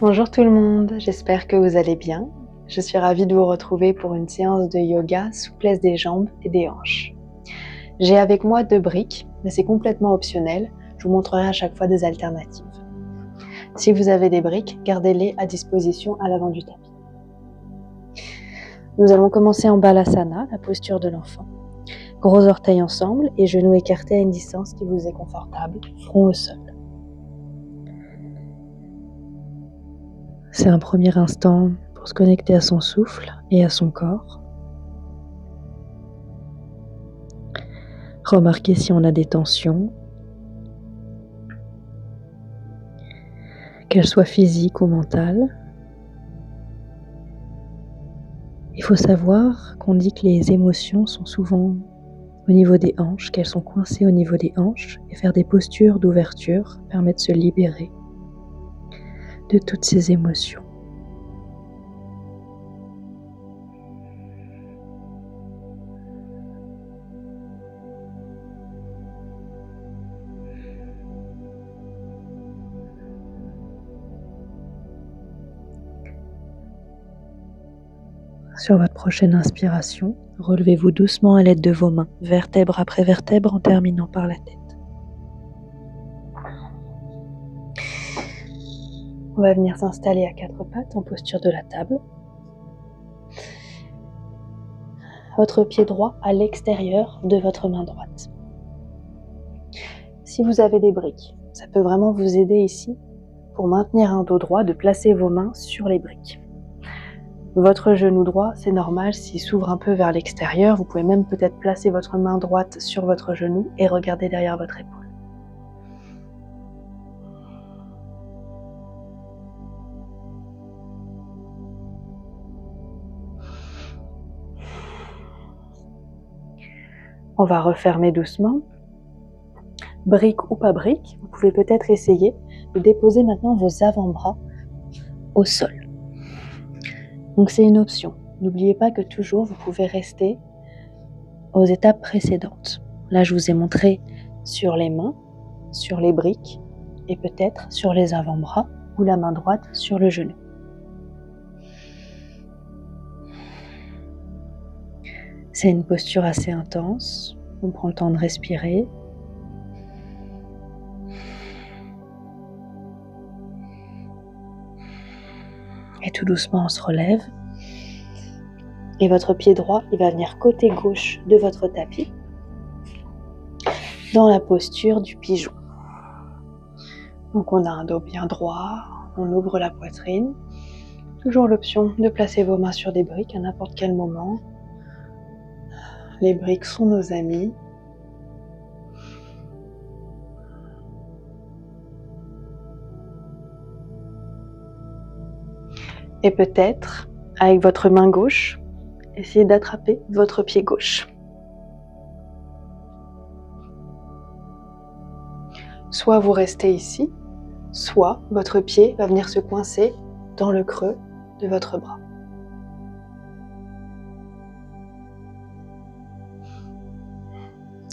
Bonjour tout le monde, j'espère que vous allez bien. Je suis ravie de vous retrouver pour une séance de yoga souplesse des jambes et des hanches. J'ai avec moi 2 briques, mais c'est complètement optionnel, je vous montrerai à chaque fois des alternatives. Si vous avez des briques, gardez-les à disposition à l'avant du tapis. Nous allons commencer en Balasana, la posture de l'enfant. Gros orteils ensemble et genoux écartés à une distance qui vous est confortable, front au sol. C'est un premier instant pour se connecter à son souffle et à son corps. Remarquez si on a des tensions, qu'elles soient physiques ou mentales. Il faut savoir qu'on dit que les émotions sont souvent au niveau des hanches, qu'elles sont coincées au niveau des hanches, et faire des postures d'ouverture permet de se libérer de toutes ces émotions. Sur votre prochaine inspiration, relevez-vous doucement à l'aide de vos mains, vertèbre après vertèbre en terminant par la tête. On va venir s'installer à 4 pattes en posture de la table. Votre pied droit à l'extérieur de votre main droite. Si vous avez des briques, ça peut vraiment vous aider ici pour maintenir un dos droit de placer vos mains sur les briques. Votre genou droit, c'est normal s'il s'ouvre un peu vers l'extérieur, vous pouvez même peut-être placer votre main droite sur votre genou et regarder derrière votre épaule. On va refermer doucement. Brique ou pas brique, vous pouvez peut-être essayer de déposer maintenant vos avant-bras au sol. Donc c'est une option. N'oubliez pas que toujours vous pouvez rester aux étapes précédentes. Là, je vous ai montré sur les mains, sur les briques et peut-être sur les avant-bras ou la main droite sur le genou. C'est une posture assez intense. On prend le temps de respirer. Et tout doucement, on se relève. Et votre pied droit, il va venir côté gauche de votre tapis, dans la posture du pigeon. Donc on a un dos bien droit, on ouvre la poitrine. Toujours l'option de placer vos mains sur des briques à n'importe quel moment. Les briques sont nos amis. Et peut-être, avec votre main gauche, essayez d'attraper votre pied gauche. Soit vous restez ici, soit votre pied va venir se coincer dans le creux de votre bras.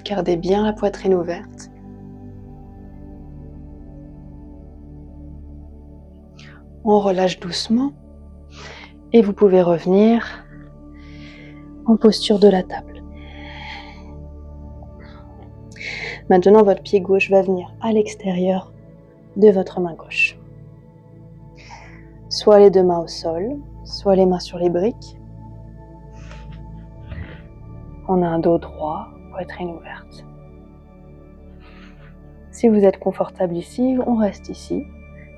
Gardez bien la poitrine ouverte. On relâche doucement et vous pouvez revenir en posture de la table. Maintenant, votre pied gauche va venir à l'extérieur de votre main gauche. Soit les 2 mains au sol, soit les mains sur les briques. On a un dos droit, poitrine ouverte. Si vous êtes confortable ici, on reste ici.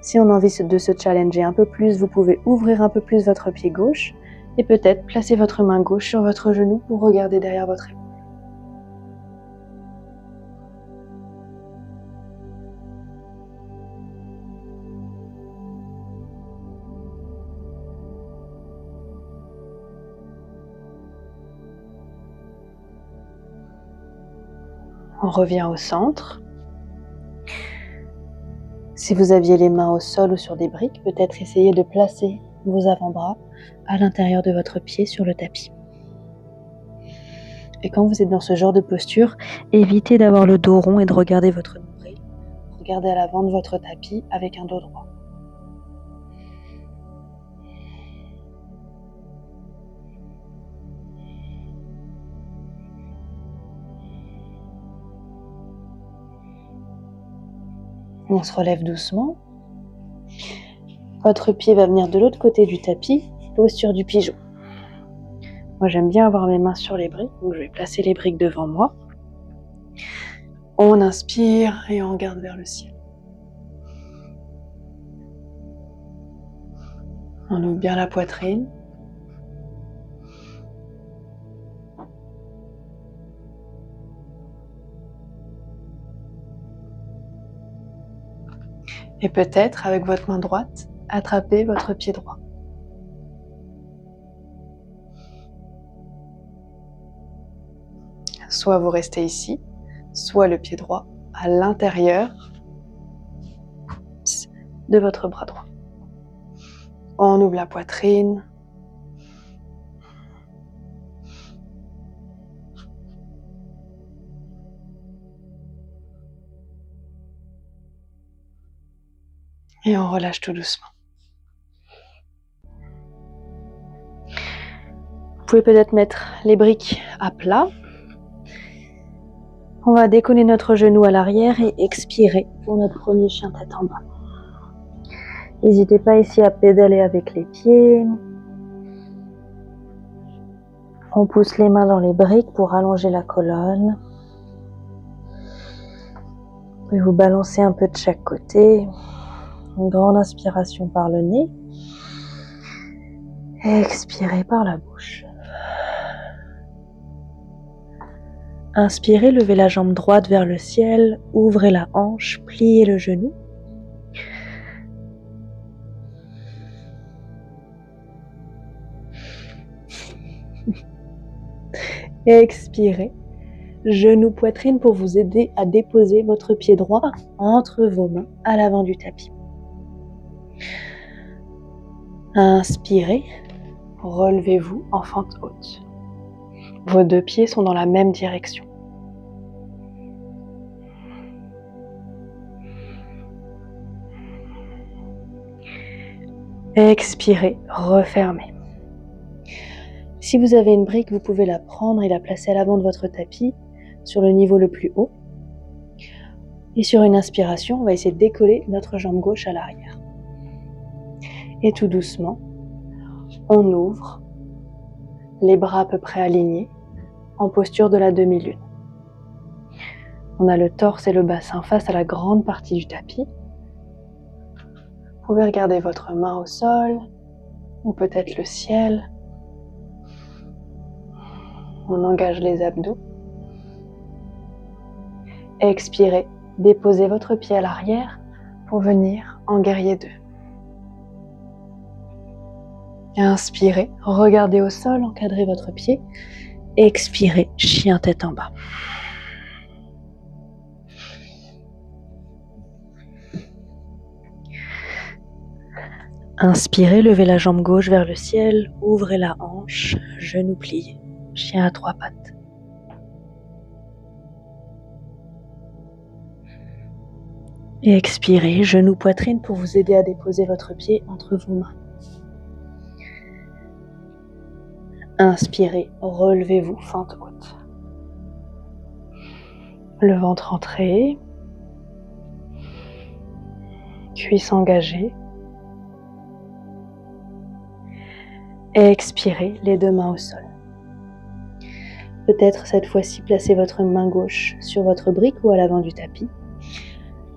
Si on a envie de se challenger un peu plus, vous pouvez ouvrir un peu plus votre pied gauche et peut-être placer votre main gauche sur votre genou pour regarder derrière votre épaule. On revient au centre. Si vous aviez les mains au sol ou sur des briques, peut-être essayez de placer vos avant-bras à l'intérieur de votre pied sur le tapis. Et quand vous êtes dans ce genre de posture, évitez d'avoir le dos rond et de regarder votre nombril. Regardez à l'avant de votre tapis avec un dos droit. On se relève doucement. Votre pied va venir de l'autre côté du tapis, posture du pigeon. Moi, j'aime bien avoir mes mains sur les briques, donc je vais placer les briques devant moi. On inspire et on regarde vers le ciel. On ouvre bien la poitrine. Et peut-être, avec votre main droite, attrapez votre pied droit. Soit vous restez ici, soit le pied droit à l'intérieur de votre bras droit. On ouvre la poitrine. Et on relâche tout doucement. Vous pouvez peut-être mettre les briques à plat. On va décoller notre genou à l'arrière et expirer pour notre premier chien tête en bas. N'hésitez pas ici à pédaler avec les pieds. On pousse les mains dans les briques pour allonger la colonne. Vous pouvez vous balancer un peu de chaque côté. Une grande inspiration par le nez. Expirez par la bouche. Inspirez, levez la jambe droite vers le ciel, ouvrez la hanche, pliez le genou. Expirez, genou poitrine pour vous aider à déposer votre pied droit entre vos mains à l'avant du tapis. Inspirez, relevez-vous en fente haute. Vos deux pieds sont dans la même direction. Expirez, refermez. Si vous avez une brique, vous pouvez la prendre et la placer à l'avant de votre tapis, sur le niveau le plus haut. Et sur une inspiration, on va essayer de décoller notre jambe gauche à l'arrière. Et tout doucement, on ouvre les bras à peu près alignés, en posture de la demi-lune. On a le torse et le bassin face à la grande partie du tapis. Vous pouvez regarder votre main au sol, ou peut-être le ciel. On engage les abdos. Expirez, déposez votre pied à l'arrière pour venir en guerrier 2. Inspirez, regardez au sol, encadrez votre pied. Expirez, chien tête en bas. Inspirez, levez la jambe gauche vers le ciel, ouvrez la hanche, genou plié, chien à 3 pattes. Et expirez, genou poitrine pour vous aider à déposer votre pied entre vos mains. Inspirez, relevez-vous, fente haute. Le ventre entré, cuisse engagée. Expirez, les deux mains au sol. Peut-être cette fois-ci, placez votre main gauche sur votre brique ou à l'avant du tapis.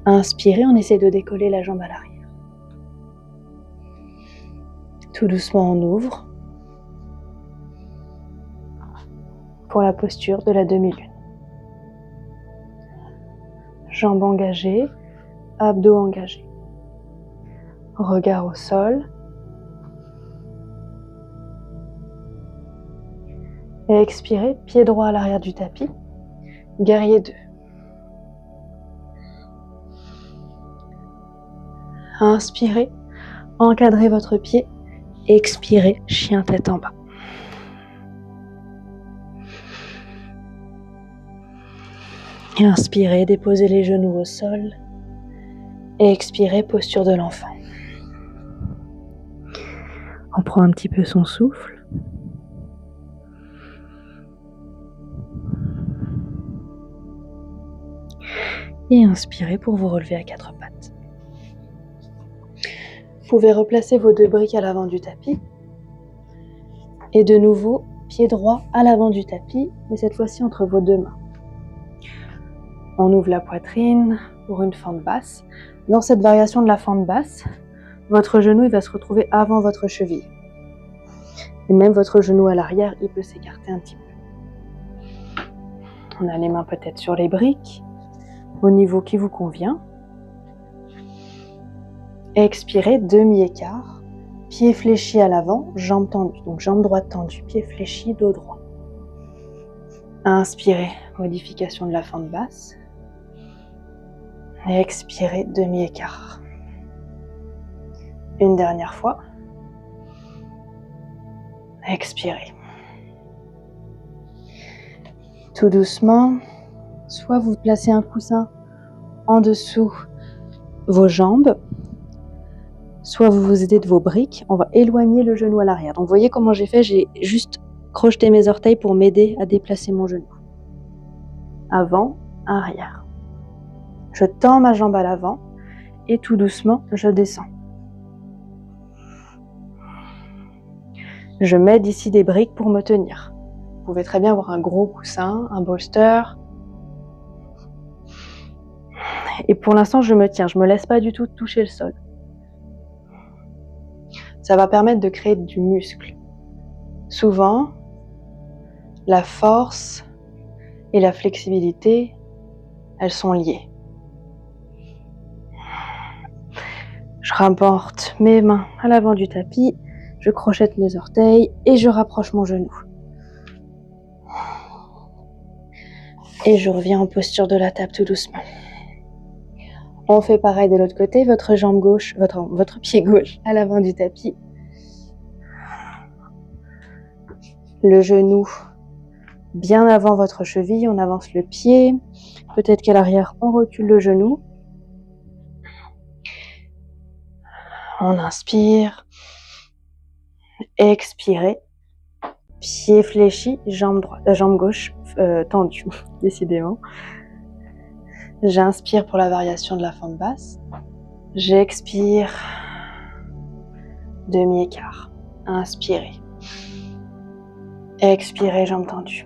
Inspirez, on essaie de décoller la jambe à l'arrière. Tout doucement, on ouvre pour la posture de la demi-lune. Jambes engagées, abdos engagés. Regard au sol. Et expirez, pied droit à l'arrière du tapis, guerrier 2. Inspirez, encadrez votre pied, expirez, chien tête en bas. Et inspirez, déposez les genoux au sol, et expirez, posture de l'enfant. On prend un petit peu son souffle. Et inspirez pour vous relever à 4 pattes. Vous pouvez replacer vos 2 briques à l'avant du tapis. Et de nouveau, pied droit à l'avant du tapis, mais cette fois-ci entre vos 2 mains. On ouvre la poitrine pour une fente basse. Dans cette variation de la fente basse, votre genou il va se retrouver avant votre cheville. Et même votre genou à l'arrière, il peut s'écarter un petit peu. On a les mains peut-être sur les briques, au niveau qui vous convient. Expirez, demi-écart. Pied fléchi à l'avant, jambe tendue. Donc jambe droite tendue, pied fléchi, dos droit. Inspirez, modification de la fente basse. Et expirez, demi-écart. Une dernière fois. Expirez. Tout doucement, soit vous placez un coussin en dessous vos jambes, soit vous vous aidez de vos briques. On va éloigner le genou à l'arrière. Donc vous voyez comment j'ai fait, j'ai juste crocheté mes orteils pour m'aider à déplacer mon genou. Avant, arrière. Je tends ma jambe à l'avant et tout doucement, je descends. Je mets ici des briques pour me tenir. Vous pouvez très bien avoir un gros coussin, un bolster. Et pour l'instant, je me tiens. Je ne me laisse pas du tout toucher le sol. Ça va permettre de créer du muscle. Souvent, la force et la flexibilité, elles sont liées. Je rapporte mes mains à l'avant du tapis, je crochette mes orteils et je rapproche mon genou. Et je reviens en posture de la table tout doucement. On fait pareil de l'autre côté, votre jambe gauche, votre pied gauche à l'avant du tapis. Le genou bien avant votre cheville, on avance le pied. Peut-être qu'à l'arrière, on recule le genou. On inspire. Expirez. Pied fléchi, jambe gauche tendue, décidément. J'inspire pour la variation de la fente basse. J'expire. Demi-écart. Inspirez. Expirez, jambe tendue.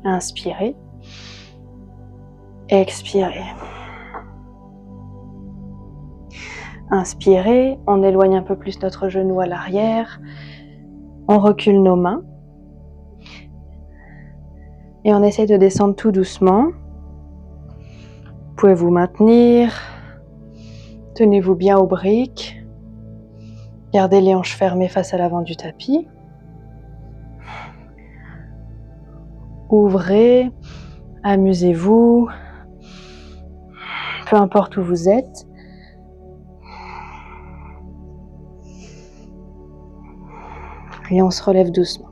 Inspirez. Expirez. Inspirez, on éloigne un peu plus notre genou à l'arrière. On recule nos mains. Et on essaie de descendre tout doucement. Vous pouvez vous maintenir. Tenez-vous bien aux briques. Gardez les hanches fermées face à l'avant du tapis. Ouvrez, amusez-vous, peu importe où vous êtes. Et on se relève doucement.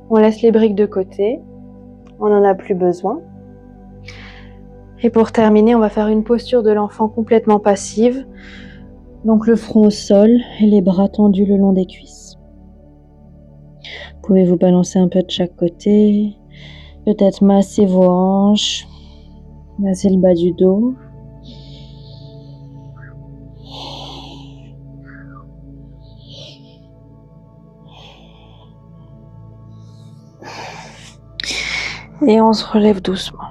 On laisse les briques de côté, on n'en a plus besoin. Et pour terminer, on va faire une posture de l'enfant complètement passive. Donc le front au sol et les bras tendus le long des cuisses. Vous pouvez vous balancer un peu de chaque côté, peut-être masser vos hanches, masser le bas du dos. Et on se relève doucement.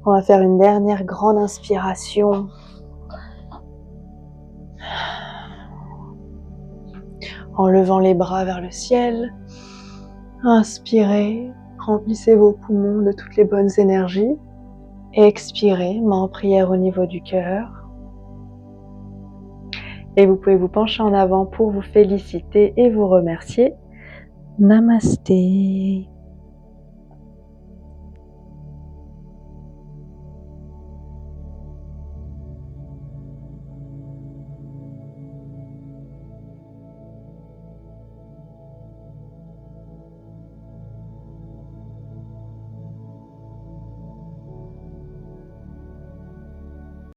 On va faire une dernière grande inspiration. En levant les bras vers le ciel. Inspirez, remplissez vos poumons de toutes les bonnes énergies. Expirez, main en prière au niveau du cœur. Et vous pouvez vous pencher en avant pour vous féliciter et vous remercier. Namasté.